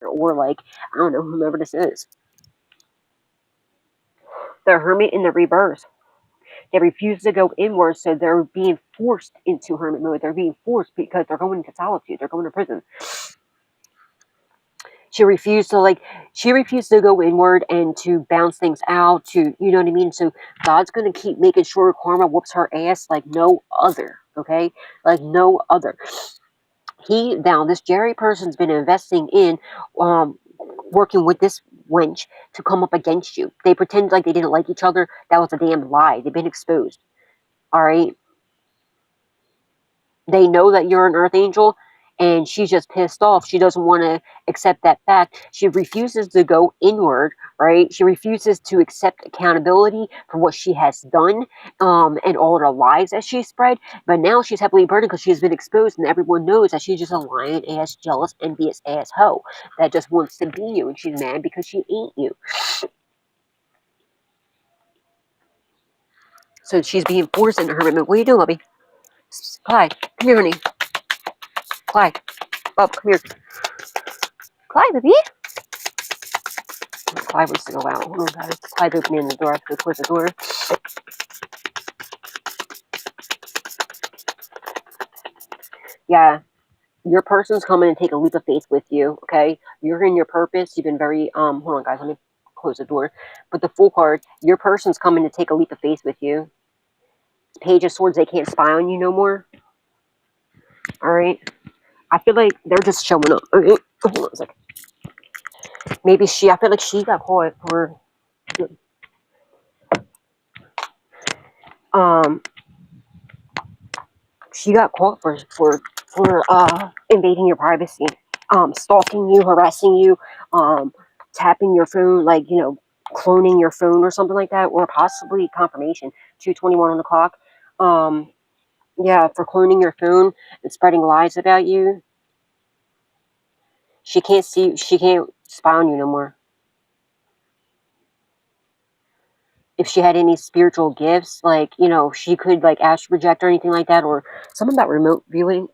or like, I don't know, whomever this is. The Hermit in the Rebirth. They refuse to go inward, so they're being forced into hermit mode. They're being forced because they're going into solitude. They're going to prison. She refused to go inward and to bounce things out, to, you know what I mean? So God's going to keep making sure karma whoops her ass like no other, okay? Like no other. Now this Jerry person's been investing in working with this wench to come up against you. They pretend like they didn't like each other. That was a damn lie. They've been exposed. All right? They know that you're an earth angel, and she's just pissed off. She doesn't want to accept that fact. She refuses to go inward, right? She refuses to accept accountability for what she has done, and all the lies that she spread. But now she's heavily burdened because she's been exposed, and everyone knows that she's just a lying ass, jealous, envious ass hoe that just wants to be you, and she's mad because she ain't you. So she's being forced into hermit mode. What are you doing, Bubby? Clyde, come here, honey. Clyde, Bub, come here. Clyde, baby. Clyde wants to go out. Hold on, guys. Clyde's opening the door. I have to close the door. Yeah. Your person's coming and take a leap of faith with you, okay? You're in your purpose. You've been very, hold on, guys. Let me close the door. But the Fool card, your person's coming to take a leap of faith with you. Page of Swords, they can't spy on you no more. All right? I feel like they're just showing up. Okay? Hold on a second. Maybe I feel like she got caught for, she got caught for invading your privacy, stalking you, harassing you, tapping your phone, like, you know, cloning your phone or something like that, or possibly confirmation, 2:21 on the clock. Yeah, for cloning your phone and spreading lies about you. She can't spy on you no more. If she had any spiritual gifts, like, you know, she could, like, astral project or anything like that, or something about remote viewing.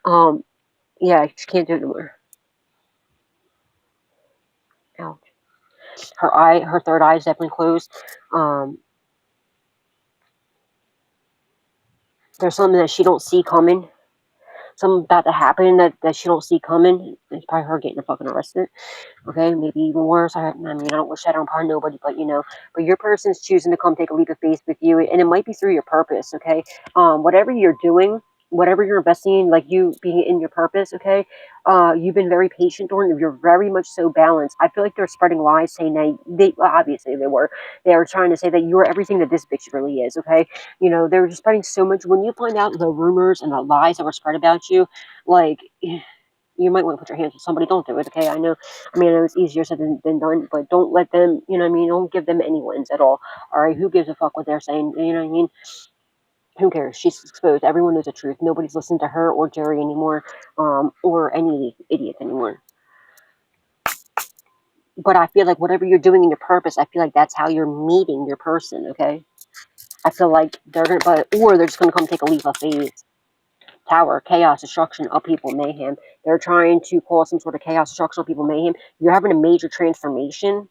Yeah, she can't do it no more. Ouch. Her third eye is definitely closed. There's something that she don't see coming. Something about to happen that she don't see coming. It's probably her getting fucking arrested. Okay, maybe even worse. I mean, I don't wish that upon nobody, but you know. But your person's choosing to come take a leap of faith with you, and it might be through your purpose. Okay, whatever you're doing, whatever you're investing in, like you being in your purpose. Okay, you've been very patient during it. You're very much so balanced. I feel like they're spreading lies, saying that obviously they were trying to say that you're everything that this bitch really is. Okay, you know, they were just spreading so much. When you find out the rumors and the lies that were spread about you, like, you might want to put your hands on somebody. Don't do it, okay? I know it's easier said than done, but don't let them, you know what I mean? Don't give them any wins at all right? Who gives a fuck what they're saying? You know what I mean? Who cares? She's exposed. Everyone knows the truth. Nobody's listening to her or Jerry anymore, or any idiot anymore. But I feel like whatever you're doing in your purpose, I feel like that's how you're meeting your person, okay? I feel like they're just gonna come take a leap of faith. Tower, chaos, destruction, upheaval, mayhem. They're trying to cause some sort of chaos, destruction, upheaval, mayhem. You're having a major transformation.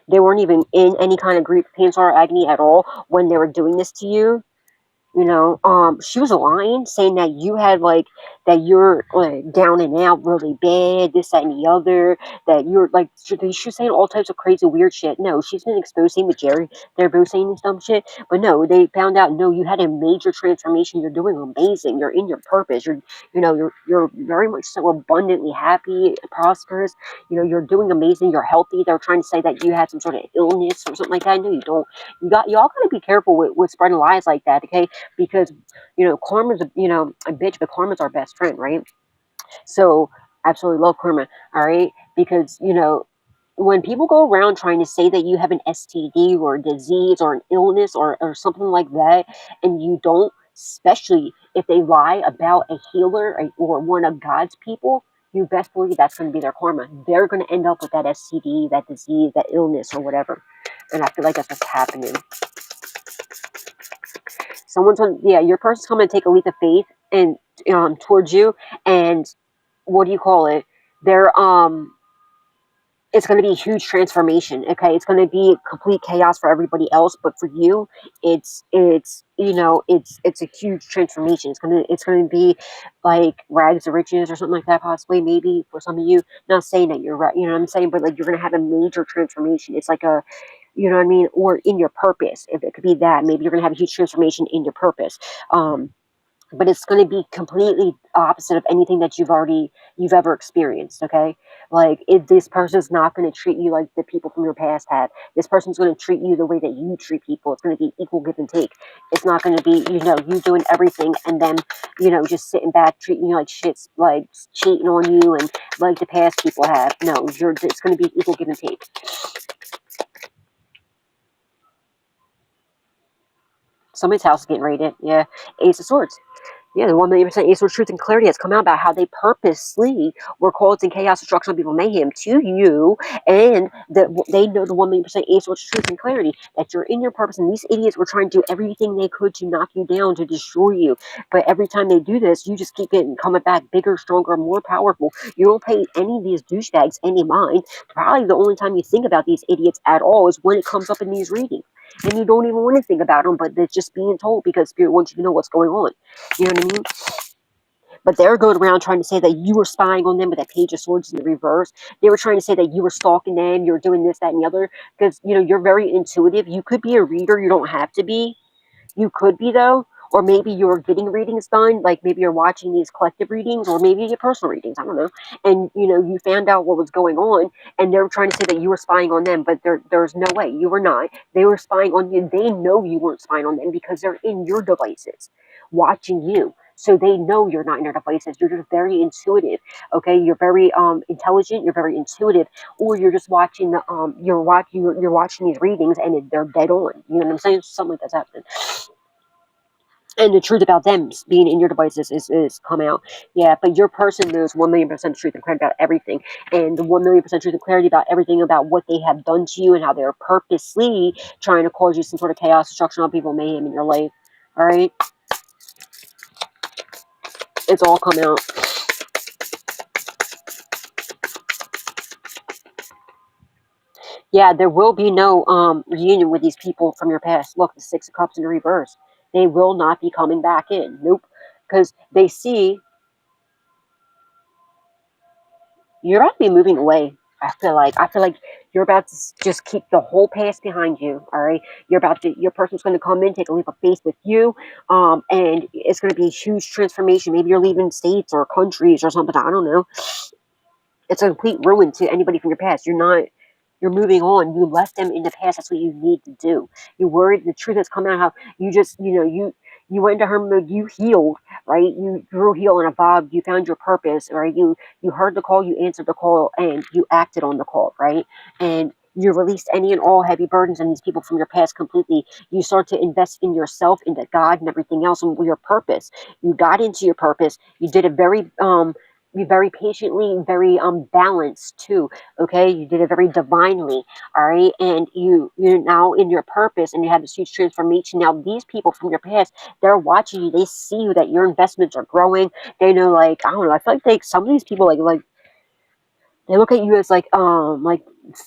They weren't even in any kind of grief, pain, sorrow, agony at all when they were doing this to you. You know, she was lying, saying that you had that you're down and out really bad, this, that, and the other, that you're she was saying all types of crazy weird shit. No, she's been exposed, same with Jerry. They're both saying this dumb shit, but no, they found out, no, you had a major transformation. You're doing amazing. You're in your purpose. You're very much so abundantly happy, prosperous. You know, you're doing amazing. You're healthy. They're trying to say that you had some sort of illness or something like that. No, you don't. Y'all gotta be careful with spreading lies like that, okay? Because, you know, karma's a bitch, but karma's our best friend, right? So absolutely love karma, all right? Because, you know, when people go around trying to say that you have an STD or a disease or an illness or something like that, and you don't, especially if they lie about a healer or one of God's people, you best believe that's going to be their karma. They're going to end up with that STD, that disease, that illness, or whatever. And I feel like that's what's happening. Your person's coming to take a leap of faith and towards you, and what do you call it? They're it's going to be a huge transformation. Okay, it's going to be complete chaos for everybody else, but for you, it's you know it's a huge transformation. It's gonna be like rags to riches or something like that, possibly, maybe for some of you. Not saying that you're right, you know what I'm saying, but like you're going to have a major transformation. It's like a, you know what I mean, or in your purpose. If it could be that, maybe you're going to have a huge transformation in your purpose. But it's going to be completely opposite of anything that you've ever experienced. Okay, like if this person's not going to treat you like the people from your past have. This person's going to treat you the way that you treat people. It's going to be equal give and take. It's not going to be, you doing everything and then, just sitting back treating you like shit's, like cheating on you and like the past people have. No, it's going to be equal give and take. Somebody's house is getting raided. Yeah, Ace of Swords. Yeah, the 1,000,000% Ace of Truth and Clarity has come out about how they purposely were causing chaos, destruction, people, mayhem to you, and that they know the 1,000,000% Ace of Truth and Clarity, that you're in your purpose, and these idiots were trying to do everything they could to knock you down, to destroy you. But every time they do this, you just keep coming back bigger, stronger, more powerful. You don't pay any of these douchebags any mind. Probably the only time you think about these idiots at all is when it comes up in these readings. And you don't even want to think about them, but it's just being told because Spirit wants you to know what's going on. You know what I mean? But they're going around trying to say that you were spying on them with that Page of Swords in the reverse. They were trying to say that you were stalking them, you were doing this, that, and the other. Because, you're very intuitive. You could be a reader. You don't have to be. You could be, though. Or maybe you're getting readings done. Like, maybe you're watching these collective readings. Or maybe you get personal readings. I don't know. And, you found out what was going on. And they were trying to say that you were spying on them. But there's no way. You were not. They were spying on you. They know you weren't spying on them because they're in your devices watching you. So they know you're not in your devices. You're just very intuitive. Okay, you're very intelligent. You're very intuitive, or you're just watching the you're watching these readings and they're dead on. You know what I'm saying? Something like that's happening. And the truth about them being in your devices is come out. Yeah, but your person knows 1,000,000% truth and clarity about everything. And the 1,000,000% truth and clarity about everything about what they have done to you and how they're purposely trying to cause you some sort of chaos, destruction, upheaval, mayhem in your life. All right? It's all come out. Yeah, there will be no reunion with these people from your past. Look, the Six of Cups in reverse. They will not be coming back in. Nope. Because they see you're about to be moving away. I feel like you're about to just keep the whole past behind you. All right, your person's going to come in, take a leap of faith with you, and it's going to be a huge transformation. Maybe you're leaving states or countries or something. I don't know. It's a complete ruin to anybody from your past. You're moving on. You left them in the past. That's what you need to do. You worried. The truth has come out how you just, you went into hermit mode. You healed, right? You grew, healed, and evolved. You found your purpose, right? You heard the call. You answered the call, and you acted on the call, right? And you released any and all heavy burdens on these people from your past completely. You start to invest in yourself, into God, and everything else, and your purpose. You got into your purpose. You did it very patiently, very balanced too. Okay, you did it very divinely. All right, and you're now in your purpose, and you have this huge transformation. Now these people from your past, they're watching you. They see you, that your investments are growing. They know, like, I don't know. I feel like some of these people like they look at you as like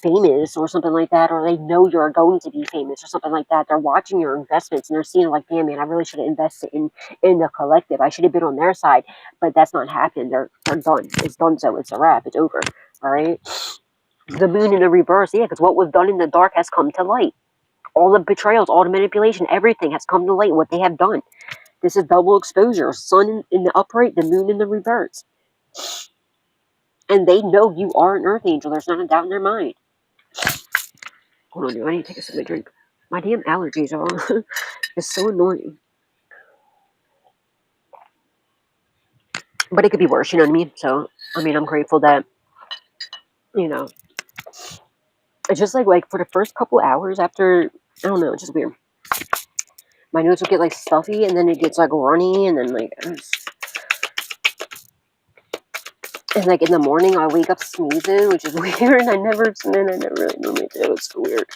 famous or something like that, or they know you're going to be famous or something like that. They're watching your investments and they're seeing, like, damn, man, I really should have invested in the collective. I should have been on their side, but that's not happening. They're done. It's done. So it's a wrap. It's over. All right. The moon in the reverse, yeah, because what was done in the dark has come to light. All the betrayals, all the manipulation, everything has come to light. What they have done. This is double exposure. Sun in the upright, the moon in the reverse. And they know you are an earth angel. There's not a doubt in their mind. Hold on, dude. I need to take a sip of my drink. My damn allergies are it's so annoying. But it could be worse, you know what I mean? So, I mean, I'm grateful that, it's just like for the first couple hours after, I don't know, it's just weird. My nose will get like stuffy and then it gets like runny and then like, and like in the morning I wake up sneezing, which is weird. I never really normally do. It's weird.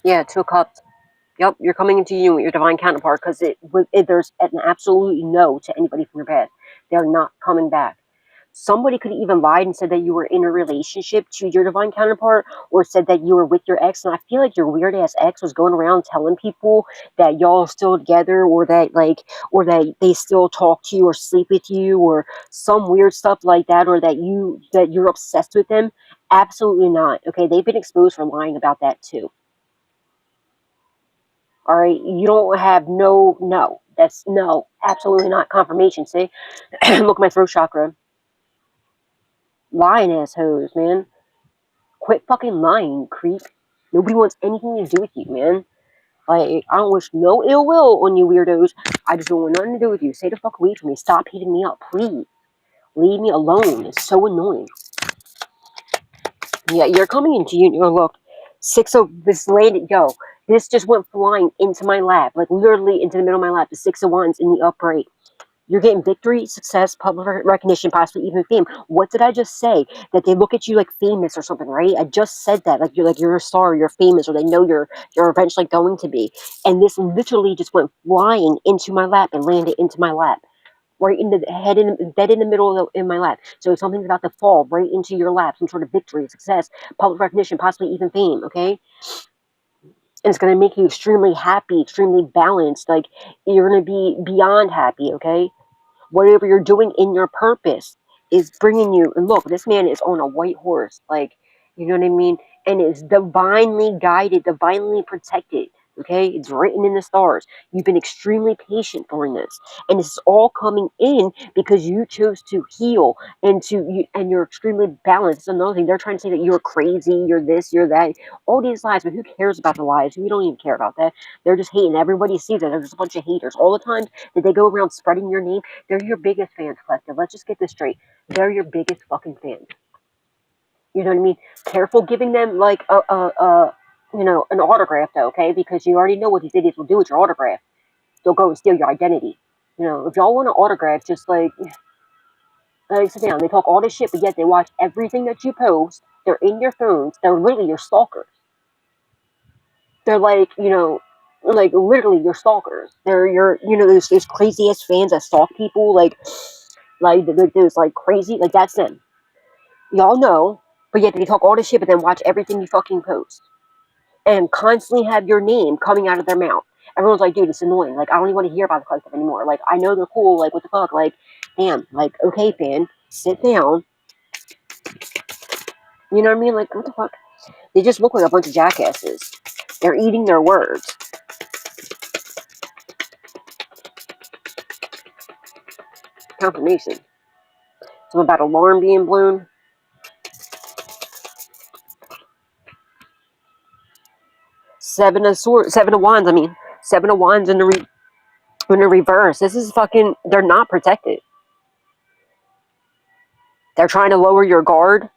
Yeah, 2 of Cups. Yep, you're coming into union with your divine counterpart because there's an absolute no to anybody from your past. They're not coming back. Somebody could have even lied and said that you were in a relationship to your divine counterpart, or said that you were with your ex. And I feel like your weird ass ex was going around telling people that y'all are still together, or that they still talk to you or sleep with you, or some weird stuff like that, or that you're obsessed with them. Absolutely not. Okay, they've been exposed for lying about that too. All right, you don't have no. That's no, absolutely not confirmation. See, look at my throat chakra. Lying assholes, man. Quit fucking lying, creep. Nobody wants anything to do with you, man. Like, I don't wish no ill will on you weirdos. I just don't want nothing to do with you. Stay the fuck away from me. Stop hitting me up, please. Leave me alone. It's so annoying. Yeah, you're coming into you. Look, this lady, this just went flying into my lap, like literally into the middle of my lap. The 6 of Wands in the upright. You're getting victory, success, public recognition, possibly even fame. What did I just say? That they look at you like famous or something, right? I just said that, like you're a star, you're famous, or they know you're eventually going to be. And this literally just went flying into my lap and landed into my lap, right in the head, dead in the middle in my lap. So something's about to fall right into your lap, some sort of victory, success, public recognition, possibly even fame. Okay. And it's going to make you extremely happy, extremely balanced. Like, you're going to be beyond happy. Okay. Whatever you're doing in your purpose is bringing you. And look, this man is on a white horse, like, you know what I mean? And it's divinely guided, divinely protected. Okay, it's written in the stars. You've been extremely patient during this, and this is all coming in because you chose to heal and you're extremely balanced. It's another thing. They're trying to say that you're crazy, you're this, you're that, all these lies. But who cares about the lies? We don't even care about that. They're just hating. Everybody sees it. There's just a bunch of haters all the time that they go around spreading your name. They're your biggest fans, collective. Let's just get this straight. They're your biggest fucking fans. You know what I mean? Careful giving them like an autograph though, okay? Because you already know what these idiots will do with your autograph. They'll go and steal your identity. You know, if y'all want an autograph, just like sit down. They talk all this shit, but yet they watch everything that you post. They're in your phones. They're literally your stalkers. They're like, like literally your stalkers. They're your, those crazy ass fans that stalk people, like those like crazy, like that's them. Y'all know, but yet they talk all this shit, but then watch everything you fucking post and constantly have your name coming out of their mouth. Everyone's like, dude, it's annoying. Like, I don't even want to hear about the collective anymore. Like, I know they're cool. Like, what the fuck? Like, damn. Like, okay, fan, sit down. You know what I mean? Like, what the fuck? They just look like a bunch of jackasses. They're eating their words. Confirmation. Something about alarm being blown. 7 of Wands. I mean, 7 of Wands in the reverse. This is fucking. They're not protected. They're trying to lower your guard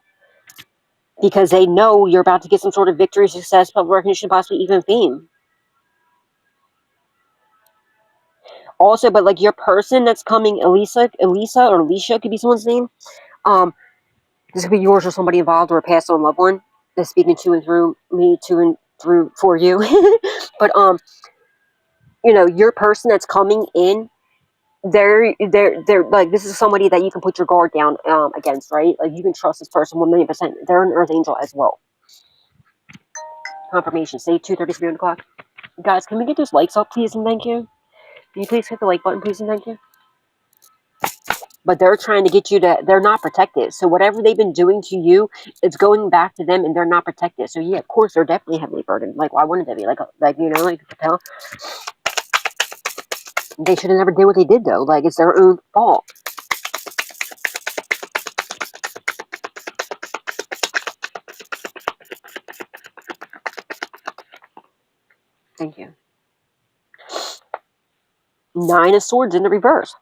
because they know you're about to get some sort of victory, success, public recognition, possibly even fame. Also, but like your person that's coming, Elisa or Alicia could be someone's name. This could be yours or somebody involved or a passed on loved one that's speaking to and through me, to and through for you. But your person that's coming in, they're like, this is somebody that you can put your guard down against, right? Like, you can trust this person 1,000,000%. They're an earth angel as well. Confirmation. Say 2:33 o'clock. Guys, can we get those likes up, please, and thank you? Can you please hit the like button, please, and thank you? But they're trying to get you to, they're not protected. So whatever they've been doing to you, it's going back to them, and they're not protected. So yeah, of course, they're definitely heavily burdened. Like, why wouldn't they be? Like tell. They should have never did what they did, though. Like, it's their own fault. Thank you. 9 of Swords in the reverse.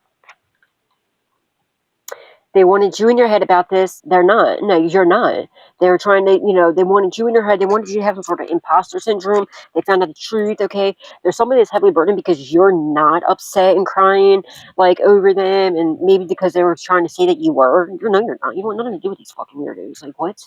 They wanted you in your head about this. They're not. No, you're not. They were trying to, they wanted you in your head. They wanted you to have some sort of imposter syndrome. They found out the truth, okay? There's somebody that's heavily burdened because you're not upset and crying, like, over them, and maybe because they were trying to say that you were. You're not. You want nothing to do with these fucking weirdos. Like, what?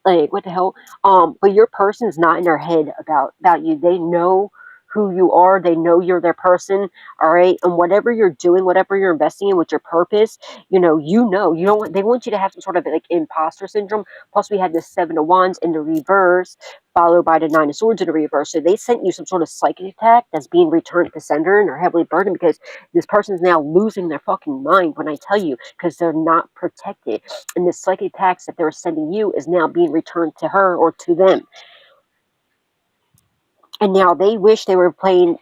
Like, what the hell? But your person's not in their head about you. They know who you are. They know you're their person. All right. And whatever you're doing, whatever you're investing in with your purpose, you don't want, they want you to have some sort of like imposter syndrome. Plus we had the 7 of Wands in the reverse, followed by the 9 of Swords in the reverse. So they sent you some sort of psychic attack that's being returned to sender, and they're heavily burdened because this person's now losing their fucking mind when I tell you, because they're not protected. And the psychic attacks that they're sending you is now being returned to her or to them. And now they wish they were playing,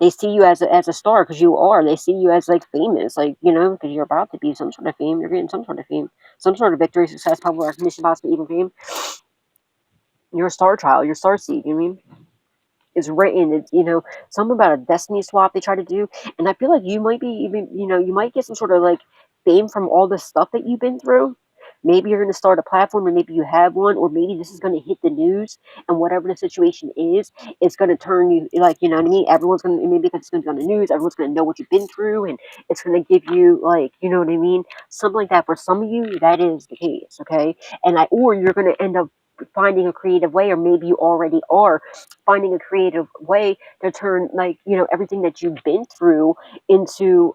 they see you as a star, because you are. They see you as like famous, like, because you're about to be some sort of fame. You're getting some sort of fame, some sort of victory, success, public recognition, possibly even fame. You're a star child, you're a star seed, you know what I mean? Is written. It's, something about a destiny swap they try to do. And I feel like you might be even, you might get some sort of like fame from all the stuff that you've been through. Maybe you're going to start a platform, or maybe you have one, or maybe this is going to hit the news, and whatever the situation is, it's going to turn you, like, you know what I mean? Everyone's going to, maybe because it's going to be on the news, everyone's going to know what you've been through, and it's going to give you, like, you know what I mean? Something like that. For some of you, that is the case, okay? Or you're going to end up finding a creative way, or maybe you already are finding a creative way to turn, like, everything that you've been through into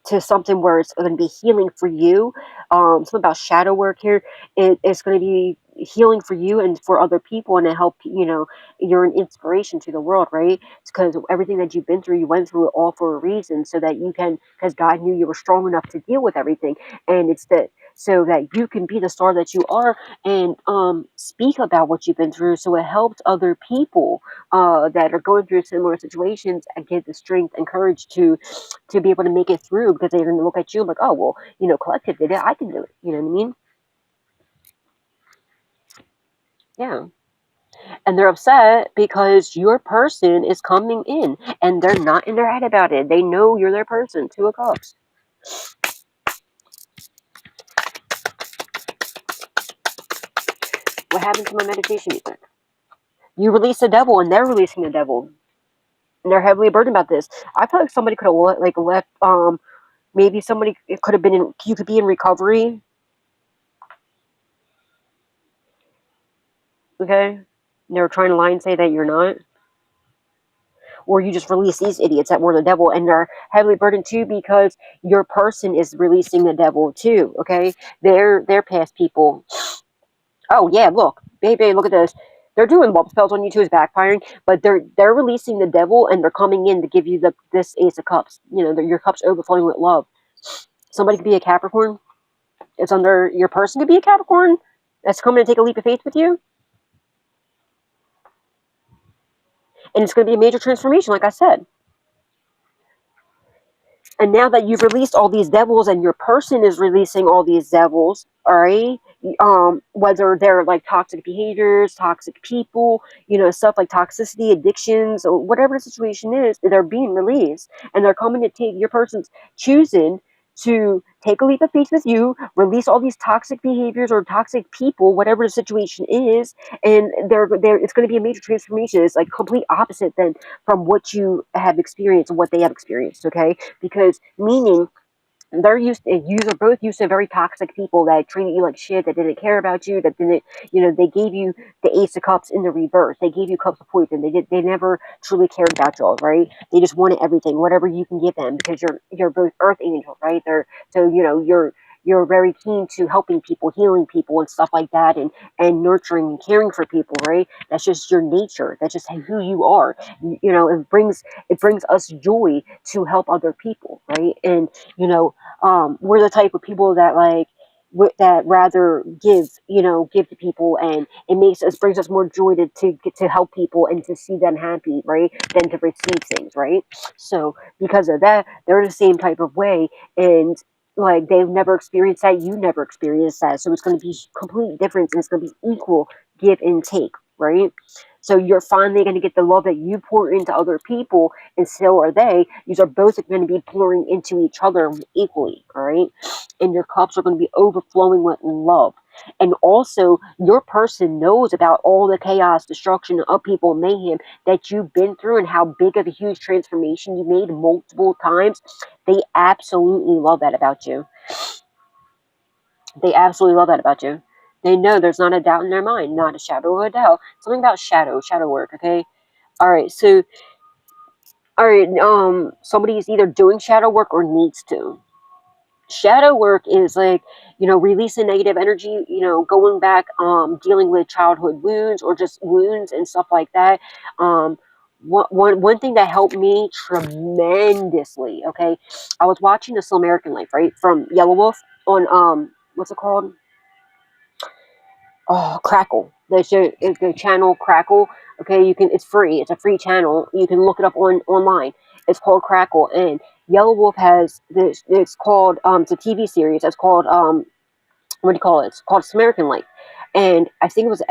to something where it's going to be healing for you. Something about shadow work here. It's going to be healing for you and for other people, and to help, you're an inspiration to the world, right? It's because everything that you've been through, you went through it all for a reason, so that you can, because God knew you were strong enough to deal with everything. And it's that, so that you can be the star that you are, and speak about what you've been through, so it helps other people that are going through similar situations, and get the strength and courage to be able to make it through, because they're going to look at you like, oh, well, Collective did it, I can do it. You know what I mean? Yeah. And they're upset because your person is coming in, and they're not in their head about it. They know you're their person. 2 of Cups. What happened to my meditation music? You release the devil, and they're releasing the devil. And they're heavily burdened about this. I feel like somebody could have left. Maybe somebody, it could have been in. You could be in recovery. Okay. And they were trying to lie and say that you're not. Or you just release these idiots that were the devil, and they're heavily burdened too, because your person is releasing the devil too. Okay. They're past people. Oh yeah, look, baby, look at this. They're doing love spells on you too, is backfiring, but they're releasing the devil, and they're coming in to give you this Ace of Cups. Your cups overflowing with love. Somebody could be a Capricorn. It's under your person to be a Capricorn. That's coming to take a leap of faith with you, and it's going to be a major transformation, like I said. And now that you've released all these devils, and your person is releasing all these devils, all right, whether they're like toxic behaviors, toxic people, stuff like toxicity, addictions, or whatever the situation is, they're being released, and they're coming to take your person's choosing to take a leap of faith with you, release all these toxic behaviors or toxic people, whatever the situation is, and it's going to be a major transformation. It's like complete opposite than from what you have experienced and what they have experienced, okay? Because meaning you are both used to very toxic people that treated you like shit, that didn't care about you, that didn't, they gave you the Ace of Cups in the reverse. They gave you cups of poison. They never truly cared about y'all, right? They just wanted everything, whatever you can give them, because you're both earth angels, right? You're very keen to helping people, healing people, and stuff like that, and nurturing and caring for people, right? That's just your nature. That's just who you are. It brings us joy to help other people, right? And we're the type of people that that rather give to people, and it brings us more joy to get to help people and to see them happy, right, than to receive things, right? So because of that, they're the same type of way, and like they've never experienced that, you never experienced that, so it's going to be complete difference, and it's going to be equal give and take, right? So you're finally going to get the love that you pour into other people, and so are they. These are both going to be pouring into each other equally, all right? And your cups are going to be overflowing with love. And also, your person knows about all the chaos, destruction, upheaval, mayhem that you've been through, and how big of a huge transformation you made multiple times. They absolutely love that about you. They absolutely love that about you. They know there's not a doubt in their mind, not a shadow of a doubt. Something about shadow work, okay? Alright, so, alright, somebody's either doing shadow work or needs to. Shadow work is like, releasing negative energy, going back, dealing with childhood wounds or just wounds and stuff like that. One thing that helped me tremendously, okay, I was watching This American Life, right, from Yellow Wolf on, what's it called? Oh, Crackle. The channel Crackle. Okay, it's free. It's a free channel. You can look it up online. It's called Crackle, and Yellow Wolf has this. It's called it's a TV series. It's called what do you call it? It's called This American Life, and I think it was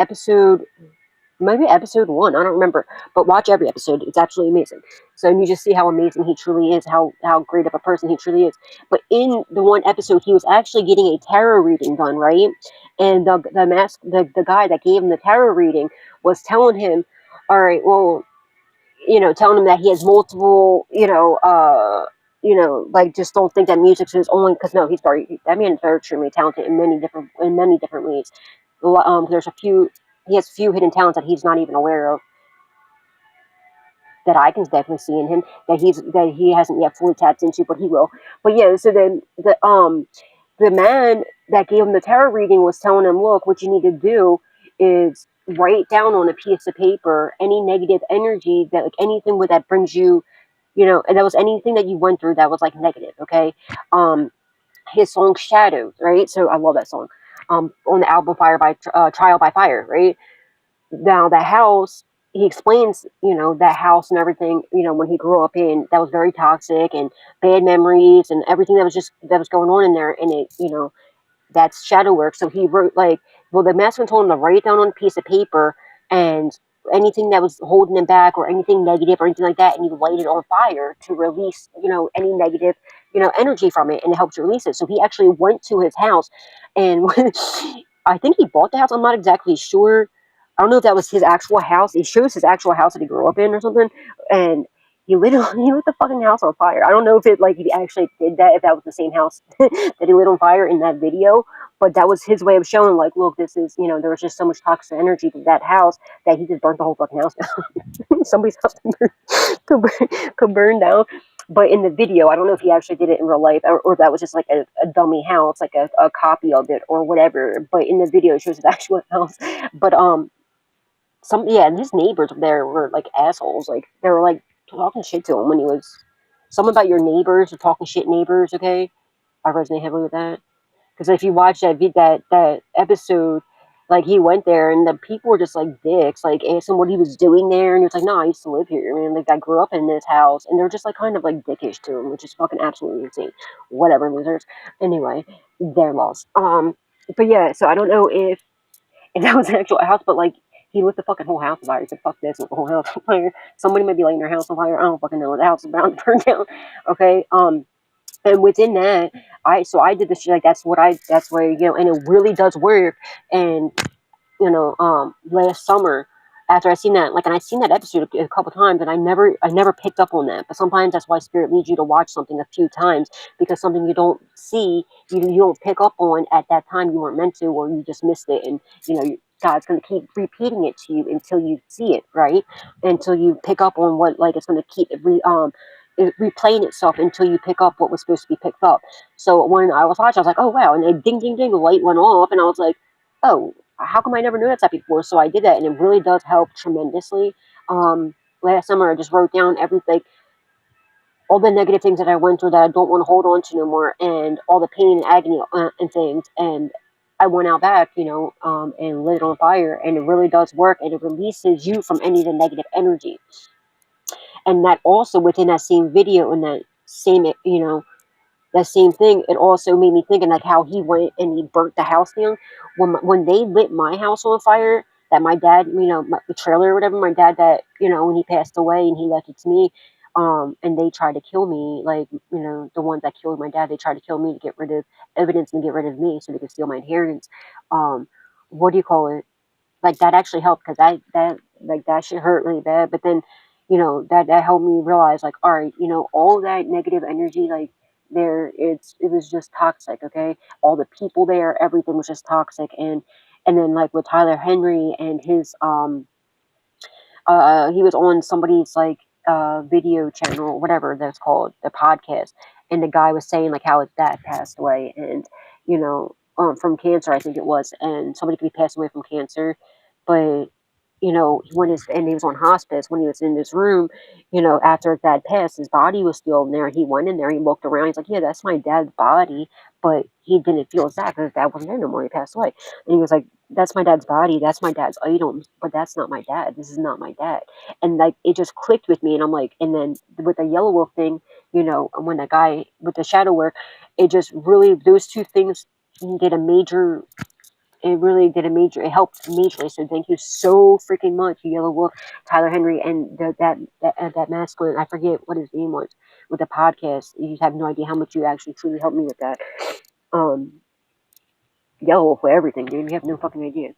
maybe episode 1. I don't remember, but watch every episode. It's absolutely amazing. So you just see how amazing he truly is, how great of a person he truly is. But in the one episode, he was actually getting a tarot reading done, right? And the guy that gave him the tarot reading was telling him, all right, well, telling him that he has multiple, like, just don't think that music is only, because no, that man is very extremely talented in many different ways. There's he has few hidden talents that he's not even aware of, that I can definitely see in him, that he hasn't yet fully tapped into, but he will. But yeah, so then the man that gave him the tarot reading was telling him, look, what you need to do is write down on a piece of paper any negative energy, that, like, anything that brings you, and that was anything that you went through that was like negative, okay? His song Shadows, right? So I love that song. On the album Trial by Fire, right? Now the house, he explains, that house and everything, when he grew up in, that was very toxic, and bad memories and everything that was going on in there, and it, that's shadow work. So he wrote, like, well, the masculine told him to write it down on a piece of paper, and anything that was holding him back or anything negative or anything like that, and you light it on fire to release, any negative, energy from it, and it helps you release it. So he actually went to his house, and I think he bought the house. I'm not exactly sure. I don't know if that was his actual house. He shows his actual house that he grew up in or something, and he lit the fucking house on fire. I don't know if he actually did that, if that was the same house that he lit on fire in that video, but that was his way of showing, like, look, this is, there was just so much toxic energy to that house that he just burnt the whole fucking house down. Somebody's house could burn down. But in the video, I don't know if he actually did it in real life, or that was just like a dummy house, like a copy of it or whatever. But in the video, it shows his actual house. But and his neighbors there were like assholes. Like, they were like talking shit to him when he was. Something about your neighbors or talking shit neighbors. Okay, I resonate heavily with that, because if you watch that episode, like, he went there and the people were just like dicks, like, asking what he was doing there, and he was like, no, I used to live here, man. Like, I grew up in this house, and they're just like kind of like dickish to him, which is fucking absolutely insane. Whatever, losers. Anyway, they're lost. But yeah, so I don't know if that was an actual house, but like, he lit the fucking whole house on fire. He said, fuck this, lit the whole house on fire. Somebody might be lighting their house on fire. I don't fucking know. The house is about to burn down. Okay. And within that, I did this shit, like, that's why, and it really does work. And, last summer, after I seen that, like, and I seen that episode a couple times, and I never picked up on that. But sometimes that's why Spirit leads you to watch something a few times, because something you don't see, you don't pick up on at that time, you weren't meant to, or you just missed it, and God's going to keep repeating it to you until you see it, right? Until you pick up on what, like, it's going to keep replaying itself until you pick up what was supposed to be picked up. So when I was watching, I was like, oh wow, and then ding ding ding, the light went off, and I was like, oh, how come I never knew that before? So I did that, and it really does help tremendously. Last summer I just wrote down everything, all the negative things that I went through that I don't want to hold on to no more, and all the pain and agony and things, and I went out back, and lit it on fire, and it really does work, and it releases you from any of the negative energy. And that also, within that same video and that same, that same thing, it also made me thinking, like, how he went and he burnt the house down. When they lit my house on fire, that my dad, the trailer or whatever, my dad, that, when he passed away and he left it to me, and they tried to kill me, like, the ones that killed my dad, they tried to kill me to get rid of evidence and get rid of me so they could steal my inheritance. What do you call it? Like, that actually helped, because that shit hurt really bad. But then, that helped me realize, like, all right, all that negative energy, like, it was just toxic. Okay, all the people there, everything was just toxic, and And then like with Tyler Henry and his he was on somebody's like video channel or whatever that's called, the podcast, and the guy was saying like how his dad passed away, and you know, from cancer, I think it was, and somebody could be passed away from cancer, but you know, and he was on hospice when he was in this room, you know, after his dad passed, his body was still in there. He went in there, he looked around, he's like, yeah, that's my dad's body, but he didn't feel his dad because his dad wasn't there no more. He passed away, and he was like, that's my dad's body, that's my dad's item, but that's not my dad. This is not my dad. And like it just clicked with me, and I'm like, and then with the Yellow Wolf thing, you know, when the guy with the shadow work, it just really, those two things did a major, it helped majorly. So thank you so freaking much, Yellow Wolf, Tyler Henry, and that masculine, I forget what his name was, with the podcast. You have no idea how much you actually truly helped me with that. Yellow Wolf for everything, dude. You have no fucking idea.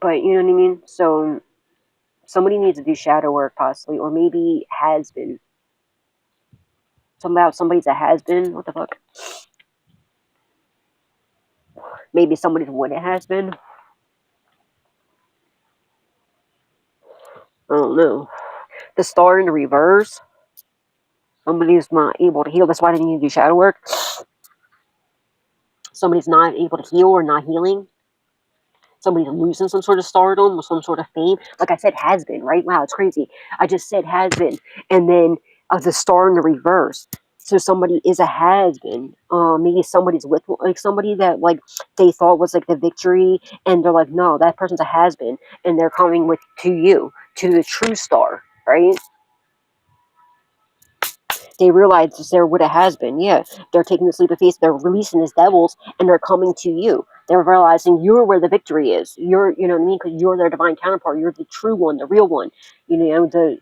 But you know what I mean? So somebody needs to do shadow work possibly, or maybe has been. Something about somebody's a has been. What the fuck? Maybe somebody's what it has been. I don't know. The star in the reverse. Somebody's not able to heal. That's why they need to do shadow work. Somebody's not able to heal or not healing. Somebody's losing some sort of stardom or some sort of fame. Like I said, has been, right? Wow, it's crazy. I just said has been. And then the star in the reverse. So somebody is a has been. Maybe somebody's with like somebody that like they thought was like the victory, and they're like, no, that person's a has been, and they're coming with to you, to the true star, right? They realize they're what it has been. Yeah, they're taking the leap of faith. They're releasing these devils, and they're coming to you. They're realizing you're where the victory is. You're, you know what I mean? Because you're their divine counterpart. You're the true one, the real one. You know, the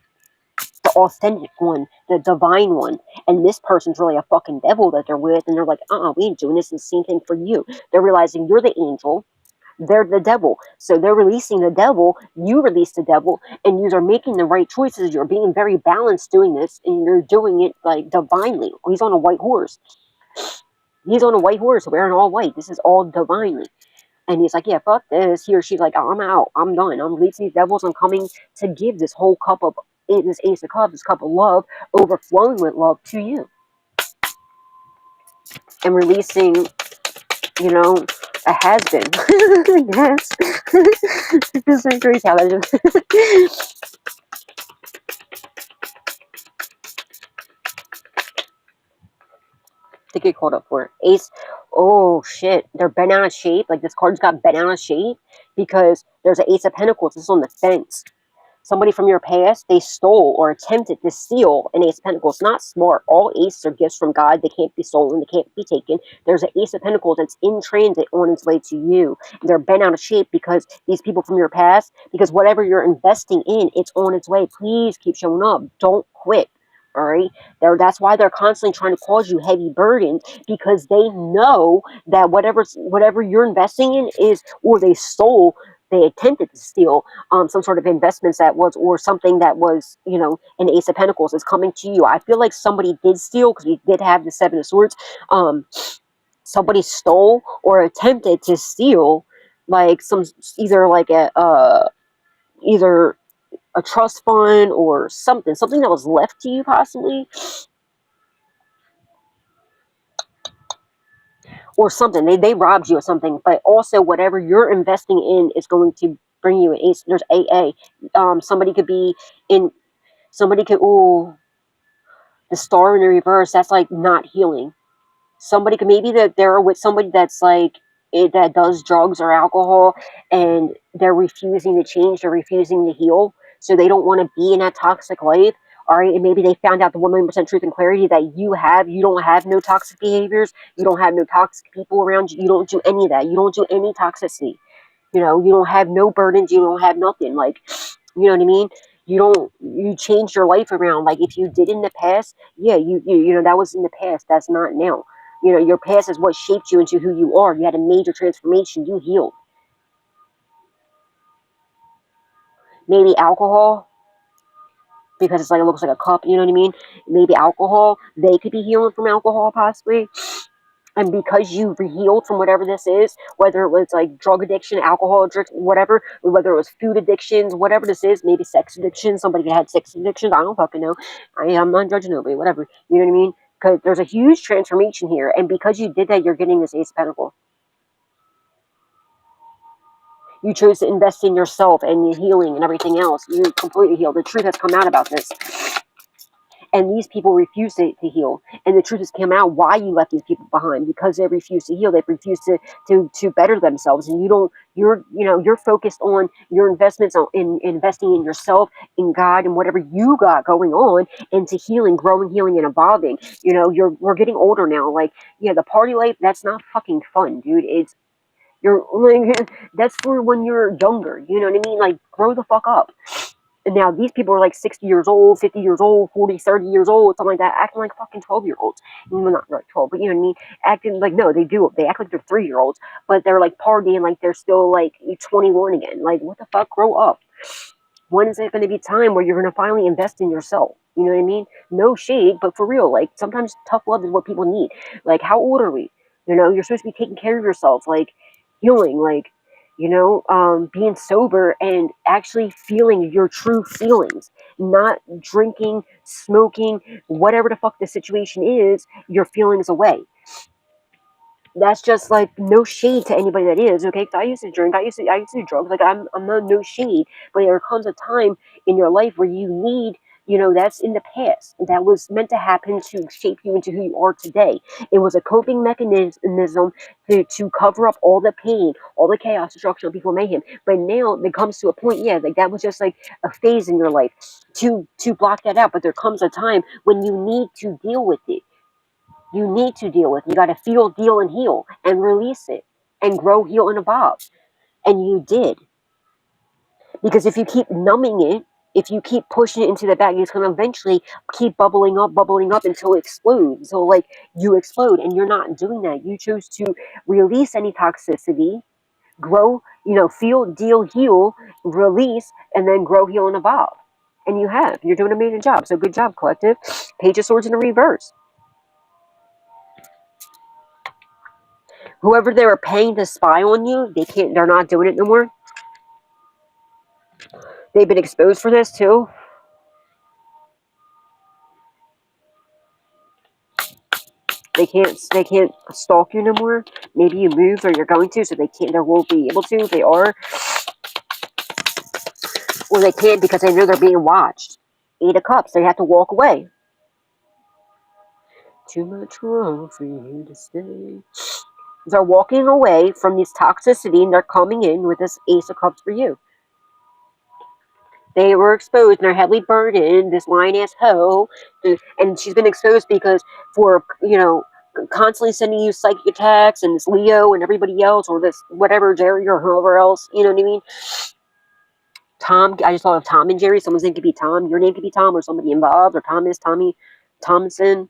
authentic one, the divine one. And this person's really a fucking devil that they're with, and they're like, we ain't doing this. It's the same thing for you. They're realizing you're the angel. They're the devil. So they're releasing the devil, you release the devil, and you are making the right choices. You're being very balanced doing this, and you're doing it like divinely. He's on a white horse. He's on a white horse wearing all white. This is all divinely. And he's like, yeah, fuck this. He or she's like, I'm out. I'm done. I'm releasing these devils. I'm coming to give this whole cup of, this Ace of Cups, this cup of love, overflowing with love to you. And releasing, you know, a has been. Yes. It's just so crazy how that just. To get caught up for Ace. Oh shit, they're bent out of shape. Like this card's got bent out of shape because there's an Ace of Pentacles. This is on the fence. Somebody from your past, they stole or attempted to steal an Ace of Pentacles. Not smart. All aces are gifts from God. They can't be stolen. They can't be taken. There's an Ace of Pentacles that's in transit on its way to you. They're bent out of shape because these people from your past, because whatever you're investing in, it's on its way. Please keep showing up. Don't quit. All right, that's why they're constantly trying to cause you heavy burdens, because they know that whatever you're investing in is, or they stole, they attempted to steal some sort of investments that was, or something that was, you know, an Ace of Pentacles is coming to you. I feel like somebody did steal because we did have the Seven of Swords. Somebody stole or attempted to steal, like either like either a trust fund or something that was left to you possibly, or something. They robbed you of something, but also whatever you're investing in is going to bring you an ace. There's AA. Somebody could be in, ooh, the star in the reverse, that's like not healing. Somebody could, maybe that they're with somebody that's like, that does drugs or alcohol, and they're refusing to change, they're refusing to heal, so they don't want to be in that toxic life. All right, and maybe they found out the 100% truth and clarity that you don't have no toxic behaviors, you don't have no toxic people around you, you don't do any of that, you don't do any toxicity, you know, you don't have no burdens, you don't have nothing, like, you know what I mean? You change your life around. Like if you did in the past, yeah, you know, that was in the past, that's not now. You know, your past is what shaped you into who you are. You had a major transformation, you healed. Maybe alcohol, because it's like, it looks like a cup, you know what I mean? Maybe alcohol, they could be healing from alcohol possibly. And because you healed from whatever this is, whether it was like drug addiction, alcohol addiction, whatever, whether it was food addictions, whatever this is, maybe sex addiction, somebody had sex addictions, I don't fucking know. I'm not judging nobody, whatever. You know what I mean? Because there's a huge transformation here. And because you did that, you're getting this Ace of Pentacles. You chose to invest in yourself and your healing and everything else. You completely healed. The truth has come out about this. And these people refuse to heal. And the truth has come out why you left these people behind. Because they refuse to heal. They refuse to better themselves. And you're focused on your investments in investing in yourself, in God, and whatever you got going on, into healing, growing, healing, and evolving. We're getting older now. Like, yeah, the party life, that's not fucking fun, dude. You're like, that's for when you're younger, you know what I mean? Like, grow the fuck up. And now these people are like 60 years old, 50 years old, 40, 30 years old, something like that, acting like fucking 12-year-olds. Well, not like 12, but you know what I mean? Acting like, no, they do. They act like they're 3-year-olds, but they're like partying like they're still like 21 again. Like, what the fuck? Grow up. When is it going to be time where you're going to finally invest in yourself? You know what I mean? No shade, but for real, like, sometimes tough love is what people need. Like, how old are we? You're supposed to be taking care of yourself, like, healing, like, being sober and actually feeling your true feelings, not drinking, smoking, whatever the fuck the situation is, your feelings away. That's just like no shade to anybody that is, okay? Because I used to drink, I used to do drugs. Like, I'm not no shade, but there comes a time in your life where you need, that's in the past. That was meant to happen to shape you into who you are today. It was a coping mechanism to cover up all the pain, all the chaos, destruction, people mayhem. But now it comes to a point, yeah, like that was just like a phase in your life to block that out. But there comes a time when you need to deal with it. You need to deal with. You got to feel, deal, and heal, and release it, and grow, heal, and evolve. And you did. Because if you keep numbing it, if you keep pushing it into the back, it's going to eventually keep bubbling up until it explodes. So, like, you explode, and you're not doing that. You choose to release any toxicity, grow, feel, deal, heal, release, and then grow, heal, and evolve. And you have. You're doing an amazing job. So good job, collective. Page of Swords in the reverse. Whoever they were paying to spy on you, they're not doing it no more. They've been exposed for this too. They can't stalk you no more. Maybe you moved or you're going to, so they won't be able to. They are. Or they can't because they know they're being watched. 8 of Cups, they have to walk away. Too much wrong for you to stay. They're walking away from this toxicity and they're coming in with this Ace of Cups for you. They were exposed and they're heavily burdened, this lying-ass hoe. And she's been exposed because for, constantly sending you psychic attacks and this Leo and everybody else, or this whatever, Jerry or whoever else, you know what I mean? Tom, I just thought of Tom and Jerry. Someone's name could be Tom. Your name could be Tom, or somebody involved, or Thomas, Tommy, Thompson.